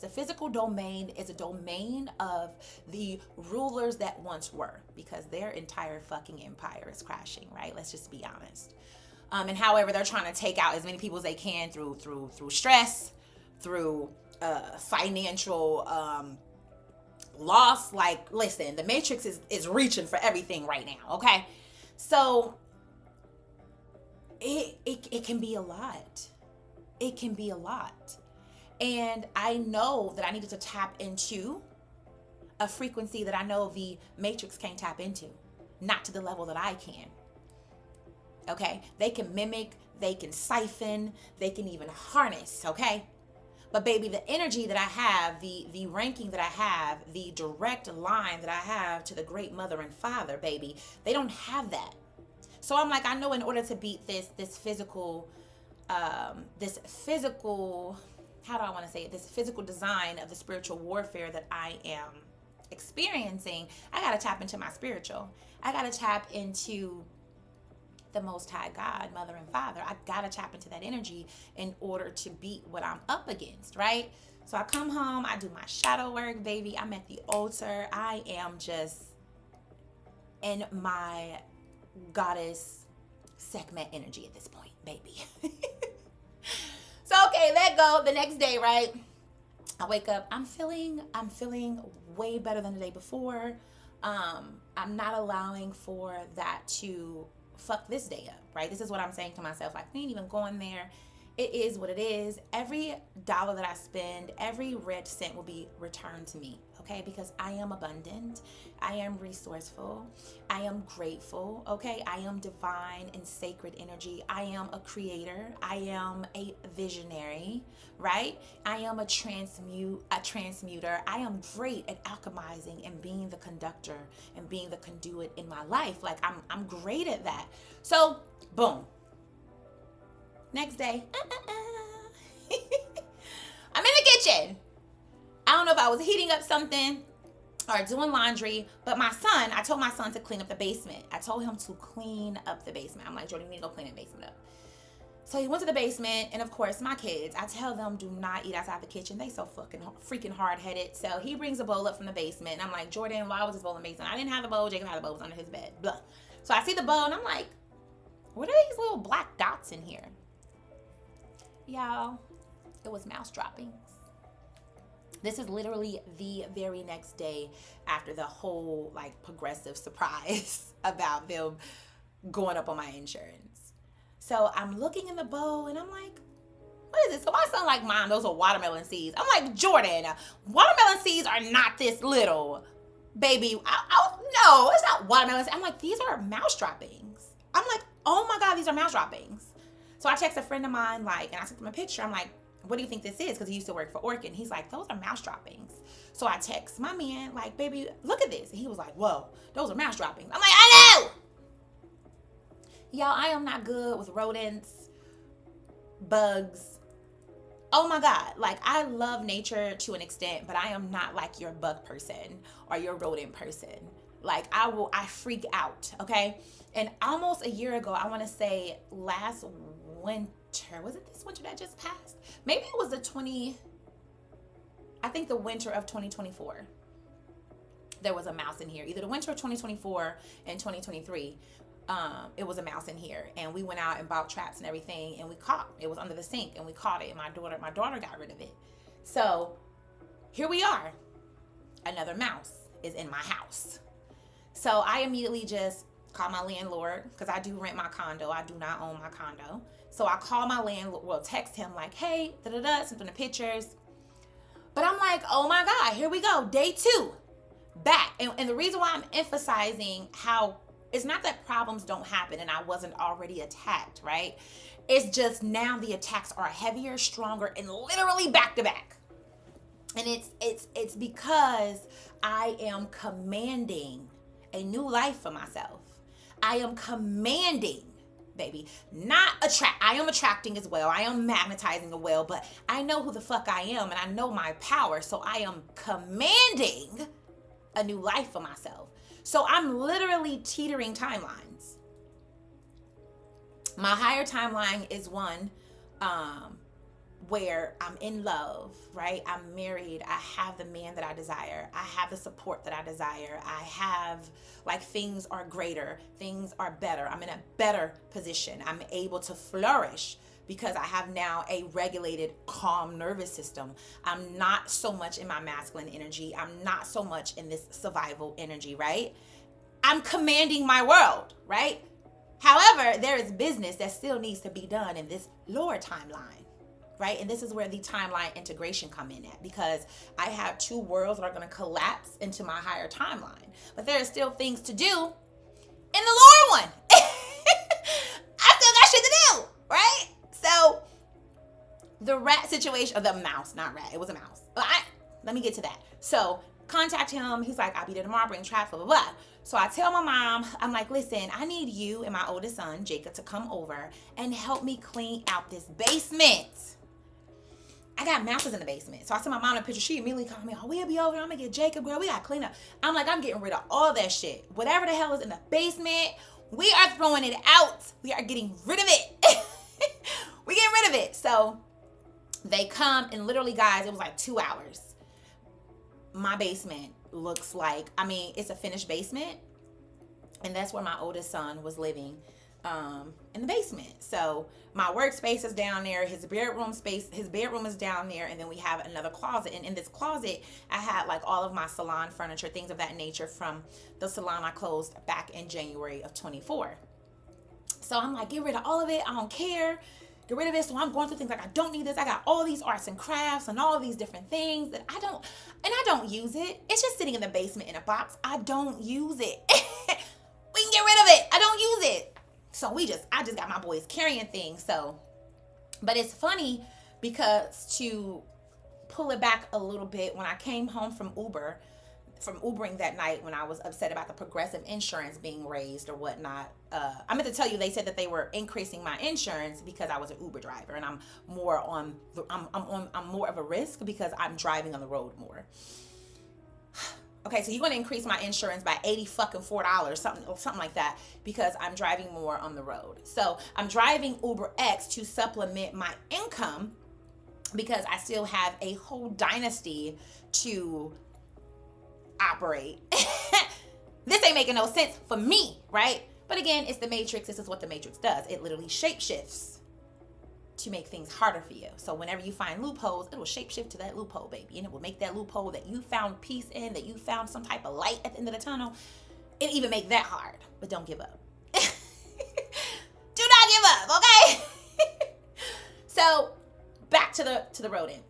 The physical domain is a domain of the rulers that once were, because their entire fucking empire is crashing, right? Let's just be honest. And however, they're trying to take out as many people as they can through stress, through financial loss. Like, listen, the matrix is reaching for everything right now, okay? So it can be a lot. It can be a lot. And I know that I needed to tap into a frequency that I know the matrix can't tap into, not to the level that I can. Okay? They can mimic, they can siphon, they can even harness, okay? But baby, the energy that I have, the ranking that I have, the direct line that I have to the great mother and father, baby, they don't have that. So I'm like, I know in order to beat this physical, how do I want to say it? This physical design of the spiritual warfare that I am experiencing, I got to tap into my spiritual. I got to tap into the Most High God, Mother and Father. I gotta tap into that energy in order to beat what I'm up against, right? So I come home, I do my shadow work, baby. I'm at the altar. I am just in my goddess Sekhmet energy at this point, baby. So okay, let go. The next day, right? I wake up. I'm feeling way better than the day before. I'm not allowing for that to fuck this day up, right? This is what I'm saying to myself. Like, we ain't even going there. It is what it is. Every dollar that I spend, every red cent will be returned to me, okay? Because I am abundant. I am resourceful. I am grateful, okay? I am divine and sacred energy. I am a creator. I am a visionary, right? I am a transmuter. I am great at alchemizing and being the conductor and being the conduit in my life. Like, I'm great at that. So, boom. Next day, I'm in the kitchen. I don't know if I was heating up something or doing laundry, but I told my son to clean up the basement. I told him to clean up the basement. I'm like, Jordan, you need to go clean the basement up. So he went to the basement, and of course, my kids, I tell them do not eat outside the kitchen. They so freaking hard-headed. So he brings a bowl up from the basement, and I'm like, Jordan, why was this bowl in the basement? I didn't have the bowl. Jacob had the bowl. It was under his bed. Blah. So I see the bowl, and I'm like, what are these little black dots in here? Y'all, it was mouse droppings. This is literally the very next day after the whole like progressive surprise about them going up on my insurance. So I'm looking in the bowl and I'm like, what is this? So my son like, Mom, those are watermelon seeds. I'm like, Jordan, watermelon seeds are not this little. Baby, no, it's not watermelon seeds. I'm like, these are mouse droppings. I'm like, oh my God, these are mouse droppings. So I text a friend of mine, like, and I sent him a picture. I'm like, what do you think this is? Because he used to work for Orkin. He's like, those are mouse droppings. So I text my man, like, baby, look at this. And he was like, whoa, those are mouse droppings. I'm like, I know. Y'all, I am not good with rodents, bugs. Oh my God. Like, I love nature to an extent, but I am not like your bug person or your rodent person. Like, I freak out, okay? And almost a year ago, I want to say last winter, was it this winter that just passed? Maybe it was I think the winter of 2024. There was a mouse in here. Either the winter of 2024 and 2023, it was a mouse in here. And we went out and bought traps and everything, and we caught it. It was under the sink, and we caught it. And my daughter got rid of it. So here we are. Another mouse is in my house. So I immediately just call my landlord, because I do rent my condo. I do not own my condo. So I call my landlord, text him like, hey, send him the pictures. But I'm like, oh my God, here we go. Day 2, back. And the reason why I'm emphasizing how it's not that problems don't happen and I wasn't already attacked, right? It's just now the attacks are heavier, stronger, and literally back to back. And it's because I am commanding a new life for myself. I am commanding, baby, not attract. I am attracting as well. I am magnetizing as well, but I know who the fuck I am and I know my power. So I am commanding a new life for myself. So I'm literally teetering timelines. My higher timeline is one where I'm in love, right? I'm married. I have the man that I desire. I have the support that I desire. I have, like, things are greater. Things are better. I'm in a better position. I'm able to flourish because I have now a regulated, calm nervous system. I'm not so much in my masculine energy. I'm not so much in this survival energy, right? I'm commanding my world, right? However, there is business that still needs to be done in this lower timeline, right? And this is where the timeline integration come in at, because I have 2 worlds that are going to collapse into my higher timeline. But there are still things to do in the lower one. I still got shit to do, right? So the rat situation, or the mouse, not rat, it was a mouse. Let me get to that. So contact him. He's like, I'll be there tomorrow, bring traps, blah, blah, blah. So I tell my mom, I'm like, listen, I need you and my oldest son, Jacob, to come over and help me clean out this basement. I got mouses in the basement. So I sent my mom a picture. She immediately called me, oh, we'll be over. I'm going to get Jacob, girl. We got to clean up. I'm like, I'm getting rid of all that shit. Whatever the hell is in the basement, we are throwing it out. We are getting rid of it. We get rid of it. So they come, and literally, guys, it was like 2 hours. My basement looks like, it's a finished basement, and that's where my oldest son was living, in the basement. So my workspace is down there, his bedroom is down there, and then we have another closet. And in this closet, I had like all of my salon furniture, things of that nature, from the salon I closed back in January of 24. So I'm like, get rid of all of it. I don't care. Get rid of it. So I'm going through things like, I don't need this. I got all these arts and crafts and all of these different things that I don't use it. It's just sitting in the basement in a box. I don't use it. We can get rid of it. I don't use it. So I just got my boys carrying things. So, but it's funny because, to pull it back a little bit, when I came home from Ubering that night, when I was upset about the Progressive insurance being raised or whatnot, I meant to tell you, they said that they were increasing my insurance because I was an Uber driver, and I'm more of a risk because I'm driving on the road more. Okay, so you're going to increase my insurance by $84, something like that, because I'm driving more on the road. So I'm driving Uber X to supplement my income because I still have a whole dynasty to operate. This ain't making no sense for me, right? But again, it's the Matrix. This is what the Matrix does. It literally shapeshifts to make things harder for you. So whenever you find loopholes, it will shapeshift to that loophole, baby. And it will make that loophole that you found peace in, that you found some type of light at the end of the tunnel, it even make that hard. But don't give up. Do not give up, okay? So back to the rodent.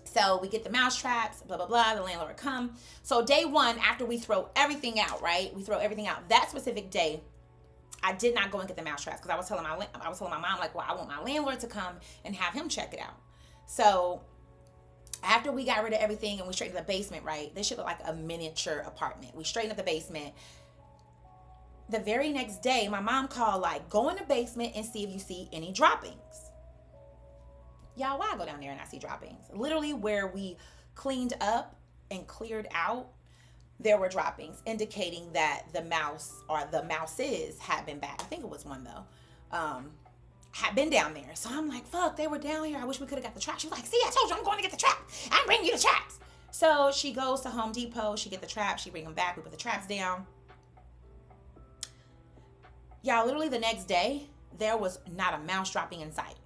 So we get the mouse traps, blah, blah, blah. The landlord come. So day one, after we throw everything out, right? We throw everything out. That specific day, I did not go and get the mouse traps because I was telling my mom, like, well, I want my landlord to come and have him check it out. So after we got rid of everything and we straightened the basement, right? This should look like a miniature apartment. We straightened up the basement. The very next day, my mom called, like, go in the basement and see if you see any droppings. Y'all, why I go down there and I see droppings? Literally, where we cleaned up and cleared out, there were droppings indicating that the mouse, or the mouses, had been back. I think it was one though, had been down there. So I'm like, fuck, they were down here. I wish we could have got the trap. She was like, see, I told you I'm going to get the trap. I'm bringing you the traps. So she goes to Home Depot. She get the traps. She bring them back. We put the traps down. Y'all, literally the next day, there was not a mouse dropping in sight.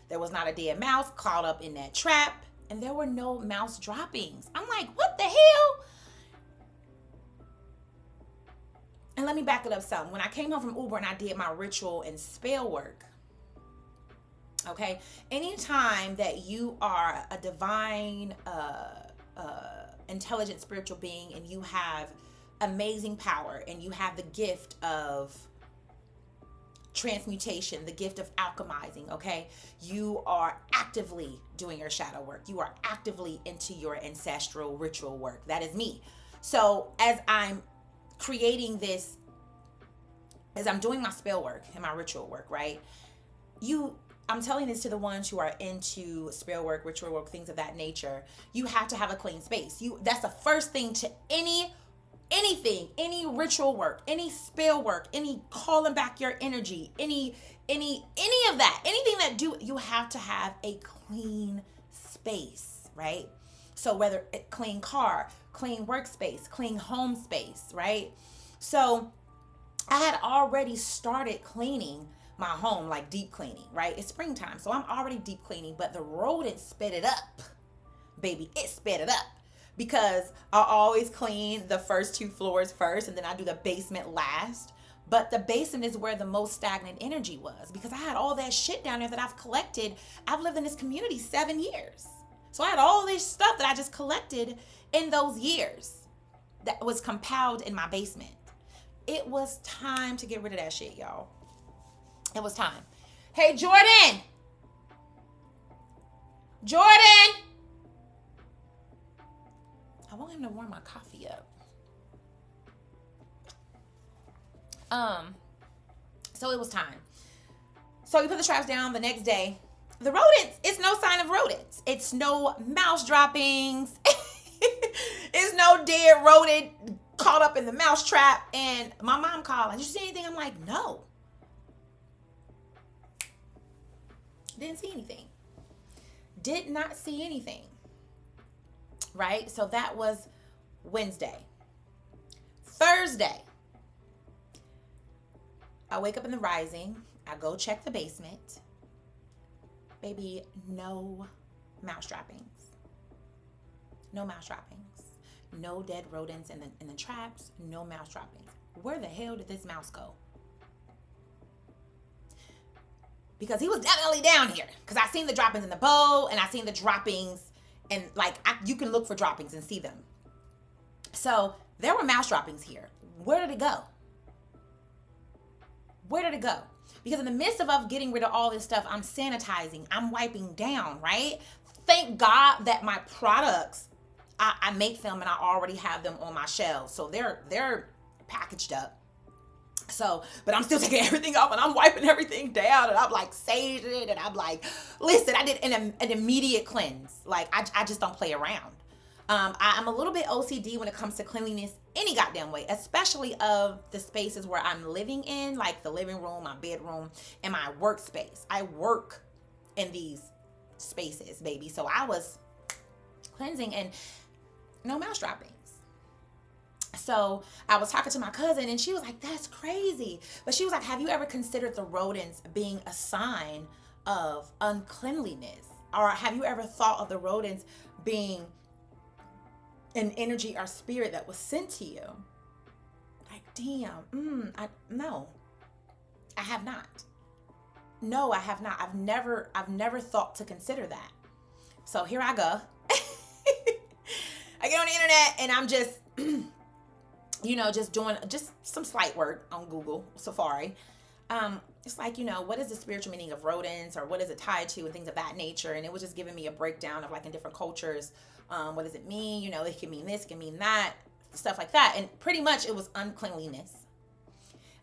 There was not a dead mouse caught up in that trap. And there were no mouse droppings. I'm like, what the hell? And let me back it up some. When I came home from Uber and I did my ritual and spell work, okay, anytime that you are a divine, intelligent spiritual being, and you have amazing power, and you have the gift of transmutation, the gift of alchemizing, okay, you are actively doing your shadow work. You are actively into your ancestral ritual work. That is me. So as I'm creating this, as I'm doing my spell work and my ritual work, right? I'm telling this to the ones who are into spell work, ritual work, things of that nature. You have to have a clean space. That's the first thing to anything, any ritual work, any spell work, any calling back your energy, any of that, anything that you have to have a clean space, right? So whether clean car, clean workspace, clean home space, right? So I had already started cleaning my home, like deep cleaning, right? It's springtime, so I'm already deep cleaning, but the rodent sped it up, baby. It sped it up because I always clean the first 2 floors first, and then I do the basement last. But the basement is where the most stagnant energy was because I had all that shit down there that I've collected. I've lived in this community 7 years. So I had all this stuff that I just collected in those years that was compiled in my basement. It was time to get rid of that shit, y'all. It was time. Hey, Jordan. Jordan! I want him to warm my coffee up. So it was time. So we put the traps down the next day. The rodents, it's no sign of rodents. It's no mouse droppings. It's no dead rodent caught up in the mouse trap. And my mom called, like, did you see anything? I'm like, no. Didn't see anything. Did not see anything. Right? So that was Wednesday. Thursday, I wake up in the rising. I go check the basement. Baby, no mouse droppings. No mouse droppings. No dead rodents in the traps. No mouse droppings. Where the hell did this mouse go? Because he was definitely down here. Because I seen the droppings in the bowl, and I seen the droppings, and like you can look for droppings and see them. So there were mouse droppings here. Where did it go? Where did it go? Because in the midst of us getting rid of all this stuff, I'm sanitizing, I'm wiping down, right? Thank God that my products, I make them and I already have them on my shelves. So they're packaged up. So, but I'm still taking everything off and I'm wiping everything down and I'm like saging it and I'm like, listen, I did an immediate cleanse. Like I just don't play around. I'm a little bit OCD when it comes to cleanliness any goddamn way, especially of the spaces where I'm living in, like the living room, my bedroom, and my workspace. I work in these spaces, baby. So I was cleansing and no mouse droppings. So I was talking to my cousin and she was like, that's crazy. But she was like, have you ever considered the rodents being a sign of uncleanliness? Or have you ever thought of the rodents being an energy or spirit that was sent to you? Like, damn, no, I have not. No, I have not. I've never thought to consider that. So here I go. I get on the internet and I'm just, just doing just some slight work on Google, Safari. It's like, what is the spiritual meaning of rodents, or what is it tied to, and things of that nature. And it was just giving me a breakdown of like in different cultures. What does it mean? It can mean this, it can mean that, stuff like that. And pretty much it was uncleanliness.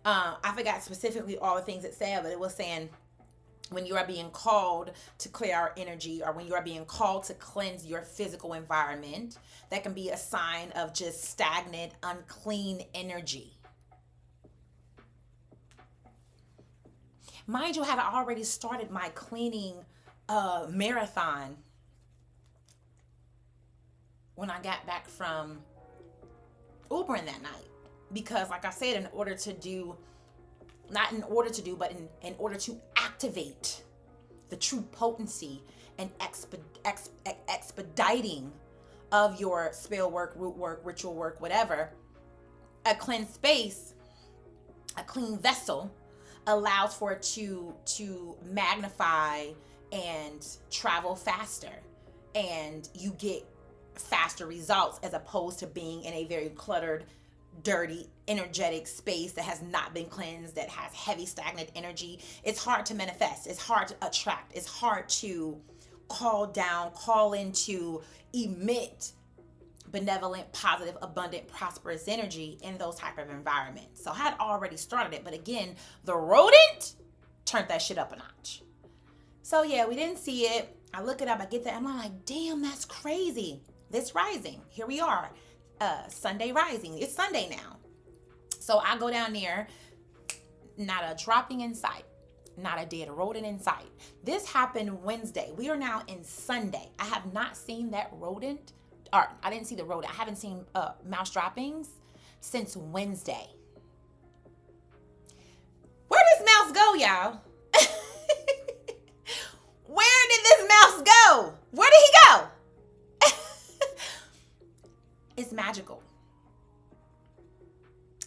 I forgot specifically all the things it said, but it was saying when you are being called to clear our energy, or when you are being called to cleanse your physical environment, that can be a sign of just stagnant, unclean energy. Mind you, I had already started my cleaning marathon when I got back from Ubering that night. Because like I said, in order to activate the true potency and expediting of your spell work, root work, ritual work, whatever, a cleansed space, a clean vessel allows for it to magnify and travel faster, and you get faster results, as opposed to being in a very cluttered, dirty, energetic space that has not been cleansed, that has heavy stagnant energy. It's hard to manifest, it's hard to attract, it's hard to call down, call into, emit benevolent, positive, abundant, prosperous energy in those type of environments. So I had already started it, but again, the rodent turned that shit up a notch. So yeah, we didn't see it. I look it up, I get that, I'm like, damn, that's crazy. This rising, here we are, Sunday rising. It's Sunday now. So I go down there, not a dropping in sight, not a dead rodent in sight. This happened Wednesday. We are now in Sunday. I have not seen that rodent, or I didn't see the rodent. I haven't seen mouse droppings since Wednesday. Where did this mouse go, y'all? Where did this mouse go? Where did he go? It's magical.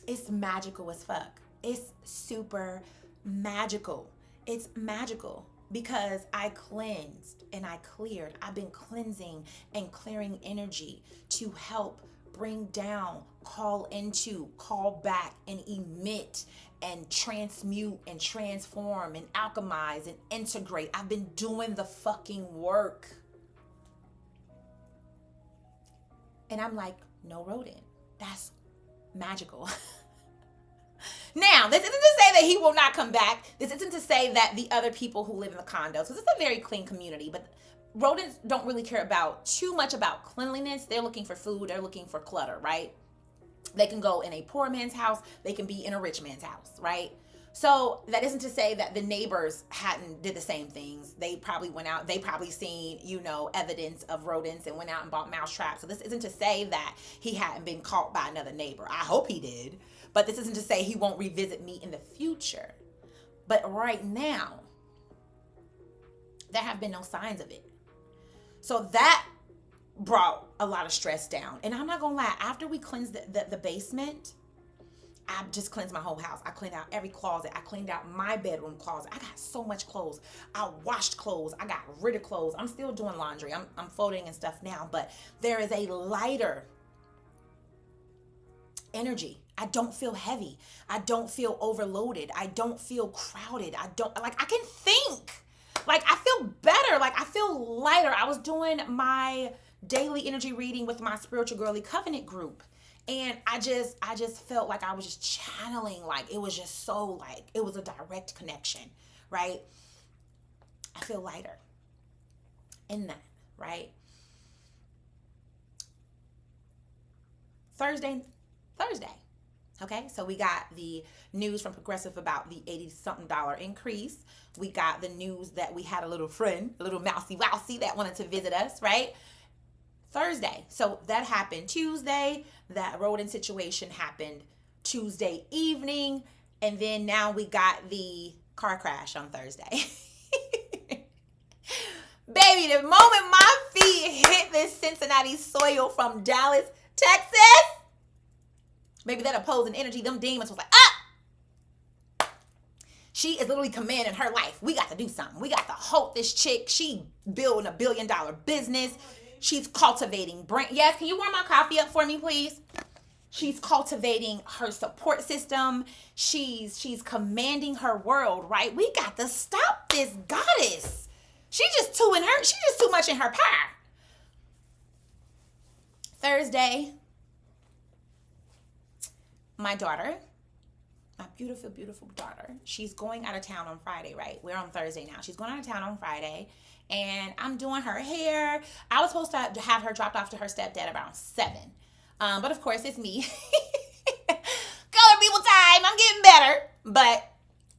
It's magical as fuck. It's super magical. It's magical because I cleansed and I cleared. I've been cleansing and clearing energy to help bring down, call into, call back, and emit and transmute and transform and alchemize and integrate. I've been doing the fucking work. And I'm like, no rodent. That's magical. Now, this isn't to say that he will not come back. This isn't to say that the other people who live in the condos, because it's a very clean community, but rodents don't really care about too much about cleanliness. They're looking for food. They're looking for clutter, right? They can go in a poor man's house. They can be in a rich man's house, right? So that isn't to say that the neighbors hadn't did the same things. They probably went out. They probably seen, evidence of rodents and went out and bought mouse traps. So this isn't to say that he hadn't been caught by another neighbor. I hope he did. But this isn't to say he won't revisit me in the future. But right now, there have been no signs of it. So that brought a lot of stress down. And I'm not going to lie, after we cleansed the basement, I just cleansed my whole house. I cleaned out every closet. I cleaned out my bedroom closet. I got so much clothes. I washed clothes. I got rid of clothes. I'm still doing laundry. I'm folding and stuff now. But there is a lighter energy. I don't feel heavy. I don't feel overloaded. I don't feel crowded. I can think. I feel better. I feel lighter. I was doing my daily energy reading with my Spiritual Girly Covenant group. And I just felt like I was just channeling. It was just so it was a direct connection, right? I feel lighter in that, right? Thursday. Okay, so we got the news from Progressive about the $80-something increase. We got the news that we had a little friend, a little mousy wousy that wanted to visit us, right? Thursday. So that happened Tuesday. That rodent situation happened Tuesday evening. And then now we got the car crash on Thursday. Baby, the moment my feet hit this Cincinnati soil from Dallas, Texas, maybe that opposing energy, them demons was like, ah! She is literally commanding her life. We got to do something. We got to hold this chick. She building a $1 billion business. She's cultivating brand. Yes, can you warm my coffee up for me, please? She's cultivating her support system. She's commanding her world, right? We got to stop this goddess. She's just too much in her power. Thursday, my daughter, my beautiful, beautiful daughter, she's going out of town on Friday, right? We're on Thursday now. She's going out of town on Friday, and I'm doing her hair. I was supposed to have her dropped off to her stepdad around 7. But of course, it's me. Color people time. I'm getting better. But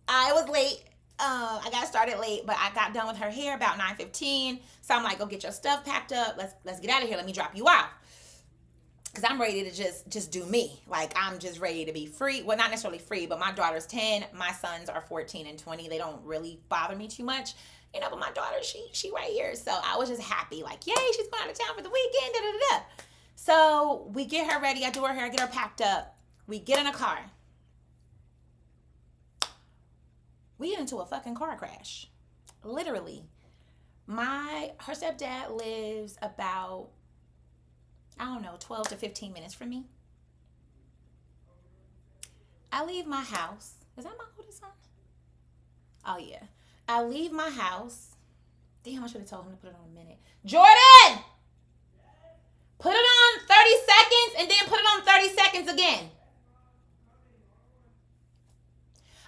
I was late. I got started late, but I got done with her hair about 9:15. So I'm like, go get your stuff packed up. Let's get out of here. Let me drop you off. Because I'm ready to just do me. I'm just ready to be free. Well, not necessarily free, but my daughter's 10. My sons are 14 and 20. They don't really bother me too much. But my daughter, she right here. So I was just happy. Yay, she's going out of town for the weekend. Da, da, da, da. So we get her ready. I do her hair. I get her packed up. We get in a car. We get into a fucking car crash. Literally. Her stepdad lives about, 12 to 15 minutes from me. I leave my house. Is that my oldest son? Oh, yeah. I leave my house. Damn, I should have told him to put it on a minute. Jordan! Put it on 30 seconds and then put it on 30 seconds again.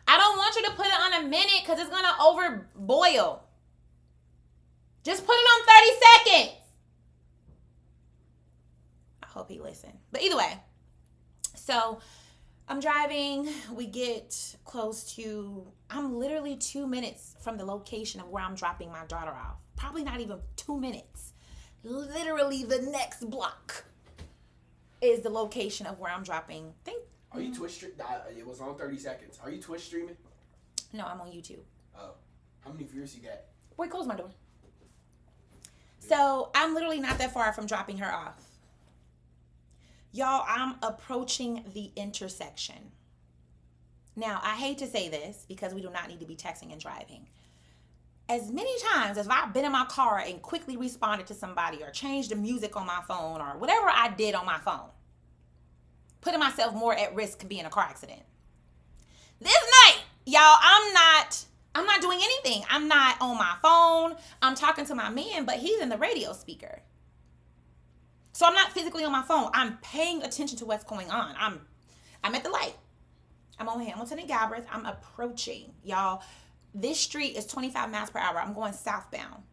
I don't want you to put it on a minute because it's going to overboil. Just put it on 30 seconds. I hope he listened. But either way, so I'm driving. We get close to, I'm literally 2 minutes from the location of where I'm dropping my daughter off. Probably not even 2 minutes. Literally the next block is the location of where I'm dropping. Are you Twitch streaming? It was on 30 seconds. Are you Twitch streaming? No, I'm on YouTube. Oh. How many viewers you get? Wait, close my door. So I'm literally not that far from dropping her off. Y'all, I'm approaching the intersection. Now, I hate to say this because we do not need to be texting and driving. As many times as I've been in my car and quickly responded to somebody or changed the music on my phone or whatever I did on my phone, putting myself more at risk being in a car accident. This night, y'all, I'm not doing anything. I'm not on my phone. I'm talking to my man, but he's in the radio speaker. So I'm not physically on my phone. I'm paying attention to what's going on. I'm at the light. I'm on Hamilton and Galbraith. I'm approaching. Y'all, this street is 25 miles per hour. I'm going southbound.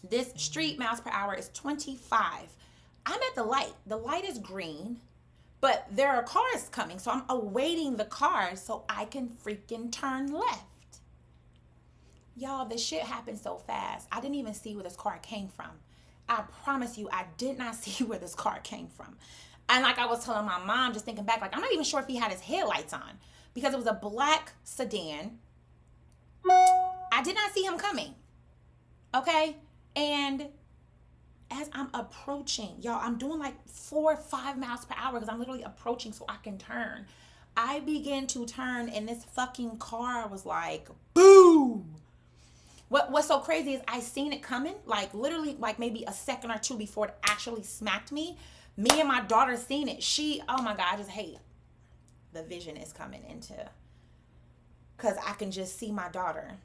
This street miles per hour is 25. I'm at the light. The light is green, but there are cars coming. So I'm awaiting the cars so I can freaking turn left. Y'all, this shit happened so fast. I didn't even see where this car came from. I promise you, I did not see where this car came from. And like I was telling my mom, just thinking back, like, I'm not even sure if he had his headlights on because it was a black sedan. I did not see him coming. Okay? And as I'm approaching, y'all, I'm doing like 4 or 5 miles per hour because I'm literally approaching so I can turn. I begin to turn and this fucking car was like, boom. What's so crazy is I seen it coming, like literally like maybe a second or two before it actually smacked me. Me and my daughter seen it. Oh my God, I just hate the vision is coming into, because I can just see my daughter.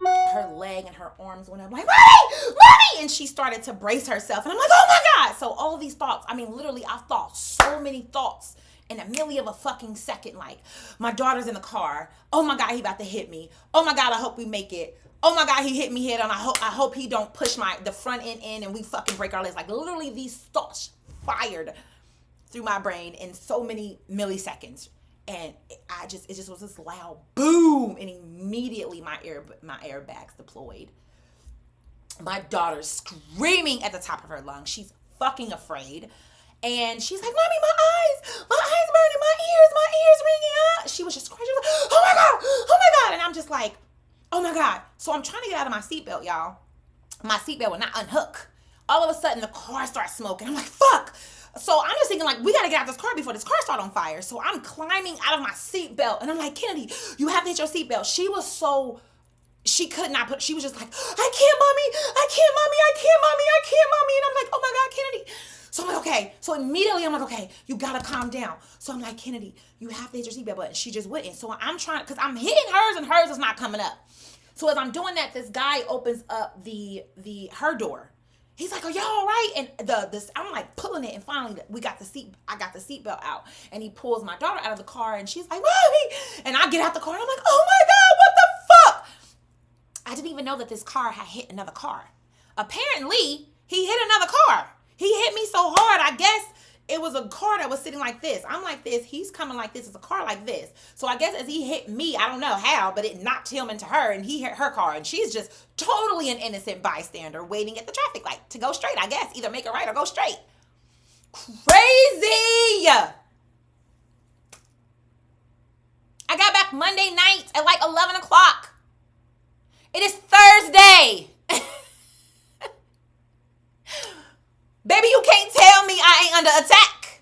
Her leg and her arms went up like, Mommy! Mommy! And she started to brace herself. And I'm like, oh my God. So all these thoughts, I mean, literally I thought so many thoughts in a milli of a fucking second. Like, my daughter's in the car. Oh my God, he about to hit me. Oh my God, I hope we make it. Oh my God, he hit me head on. I hope he don't push the front end in and we fucking break our legs. Like literally these thoughts fired through my brain in so many milliseconds. And it just was this loud boom. And immediately my airbags deployed. My daughter's screaming at the top of her lungs. She's fucking afraid. And she's like, Mommy, my eyes burning, my ears ringing out. She was just crying. She was like, oh my God. And I'm just like, oh my God. So I'm trying to get out of my seatbelt, y'all. My seatbelt will not unhook. All of a sudden, the car starts smoking. I'm like, fuck. So I'm just thinking, like, we got to get out this car before this car starts on fire. So I'm climbing out of my seatbelt. And I'm like, Kennedy, you have to hit your seatbelt. She could not put, she was just like, I can't, Mommy. And I'm like, oh my God, Kennedy. So I'm like, okay. So immediately I'm like, okay, you got to calm down. So I'm like, Kennedy, you have to hit your seatbelt button. She just wouldn't. So I'm trying, because I'm hitting hers and hers is not coming up. So as I'm doing that, this guy opens up her door. He's like, are y'all all right? And I'm like pulling it, and finally I got the seatbelt out, and he pulls my daughter out of the car, and she's like, Mommy! And I get out the car, and I'm like, oh my God, what the fuck? I didn't even know that this car had hit another car. Apparently, he hit another car. He hit me so hard, I guess it was a car that was sitting like this. I'm like this. He's coming like this. It's a car like this. So I guess as he hit me, I don't know how, but it knocked him into her, and he hit her car. And she's just totally an innocent bystander waiting at the traffic light to go straight, I guess. Either make a right or go straight. Crazy. I got back Monday night at like 11 o'clock. It is Thursday. Baby, you can't tell me I ain't under attack.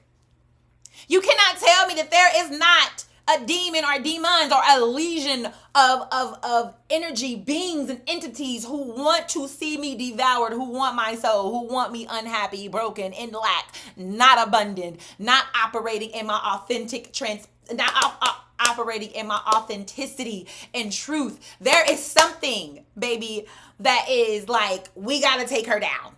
You cannot tell me that there is not a demon or demons or a legion of energy beings and entities who want to see me devoured, who want my soul, who want me unhappy, broken, in lack, not abundant, not operating in my operating in my authenticity and truth. There is something, baby, that is like, we got to take her down.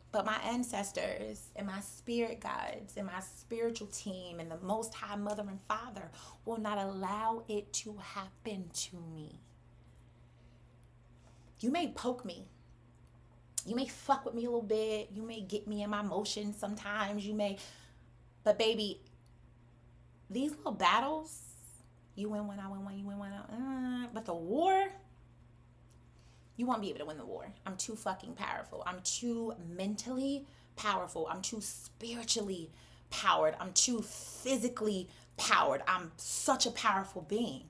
But my ancestors and my spirit guides and my spiritual team and the Most High Mother and Father will not allow it to happen to me. You may poke me. You may fuck with me a little bit. You may get me in my emotions sometimes. But baby, these little battles, you win one, I win one, you win one. But the war, you won't be able to win the war. I'm too fucking powerful. I'm too mentally powerful. I'm too spiritually powered. I'm too physically powered. I'm such a powerful being.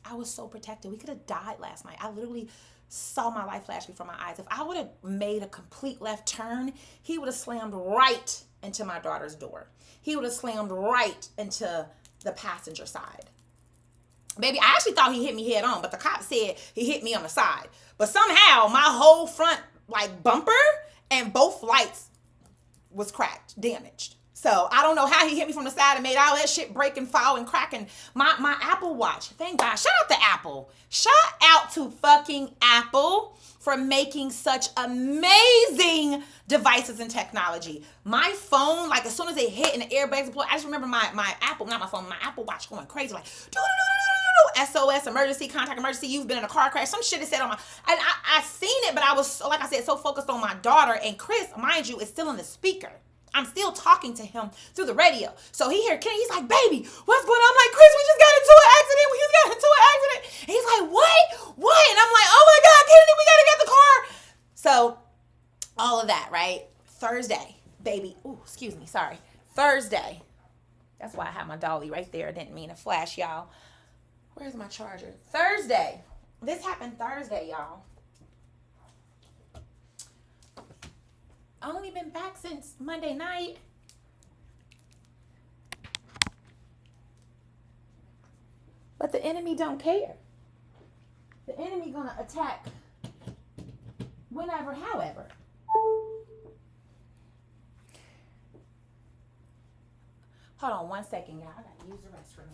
I was so protected. We could have died last night. I literally saw my life flash before my eyes. If I would have made a complete left turn, he would have slammed right into my daughter's door. He would have slammed right into the passenger side. Baby, I actually thought he hit me head on, but the cop said he hit me on the side. But somehow my whole front like bumper and both lights was cracked, damaged. So I don't know how he hit me from the side and made all that shit break and fall and crack. And my Apple Watch, thank God. Shout out to Apple. Shout out to fucking Apple for making such amazing devices and technology. My phone, like as soon as it hit and the airbags deployed, I just remember my Apple, not my phone, my Apple Watch going crazy, like SOS, emergency, contact emergency, you've been in a car crash. Some shit is said on my, and I seen it, but I was, like I said, so focused on my daughter. And Chris, mind you, is still in the speaker. I'm still talking to him through the radio. So he hear Kenny, he's like, baby, what's going on? I'm like, Chris, we just got into an accident. And he's like, what? And I'm like, oh my God, Kennedy, we gotta get the car. So all of that, right? Thursday, baby. Ooh, excuse me, sorry. Thursday. That's why I have my dolly right there. I didn't mean to flash, y'all. Where's my charger? Thursday. This happened Thursday, y'all. I only been back since Monday night. But the enemy don't care. The enemy gonna attack whenever, however. Hold on 1 second, y'all. I gotta use the restroom.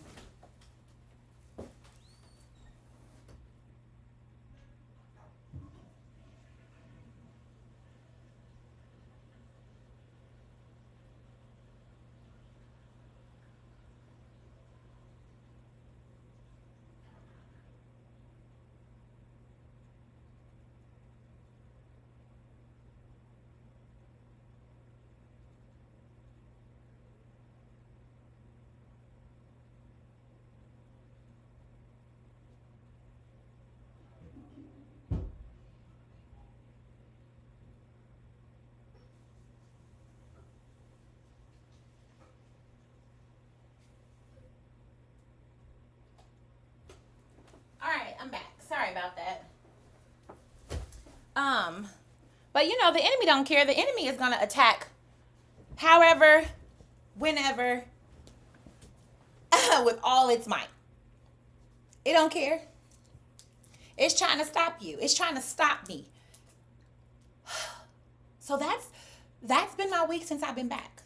I'm back. Sorry about that. But you know, the enemy don't care. The enemy is gonna attack however, whenever, with all its might. It don't care. It's trying to stop you. It's trying to stop me. So that's been my week since I've been back.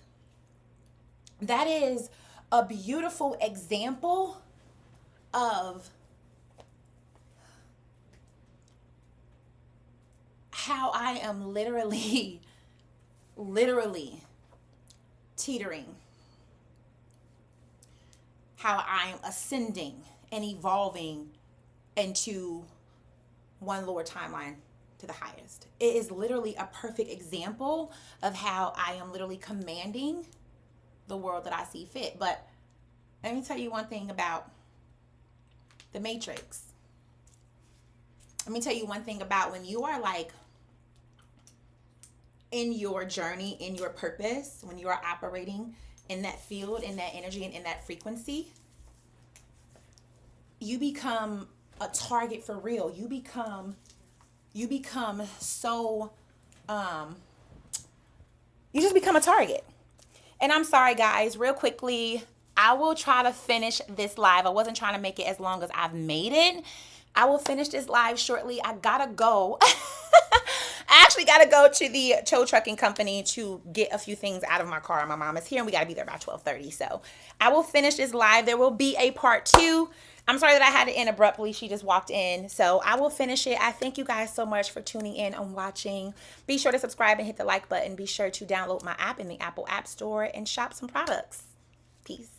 That is a beautiful example of how I am literally teetering. How I am ascending and evolving into one lower timeline to the highest. It is literally a perfect example of how I am literally commanding the world that I see fit. But let me tell you one thing about the Matrix. Let me tell you one thing about when you are like in your journey, in your purpose, when you are operating in that field, in that energy, and in that frequency, you become a target for real. You become so, you just become a target. And I'm sorry, guys, real quickly, I will try to finish this live. I wasn't trying to make it as long as I've made it. I will finish this live shortly. I gotta go. I actually gotta go to the tow trucking company to get a few things out of my car. My mom is here and we gotta be there by 12:30. So I will finish this live. There will be a part 2. I'm sorry that I had to end abruptly. She just walked in. So I will finish it. I thank you guys so much for tuning in and watching. Be sure to subscribe and hit the like button. Be sure to download my app in the Apple App Store and shop some products. Peace.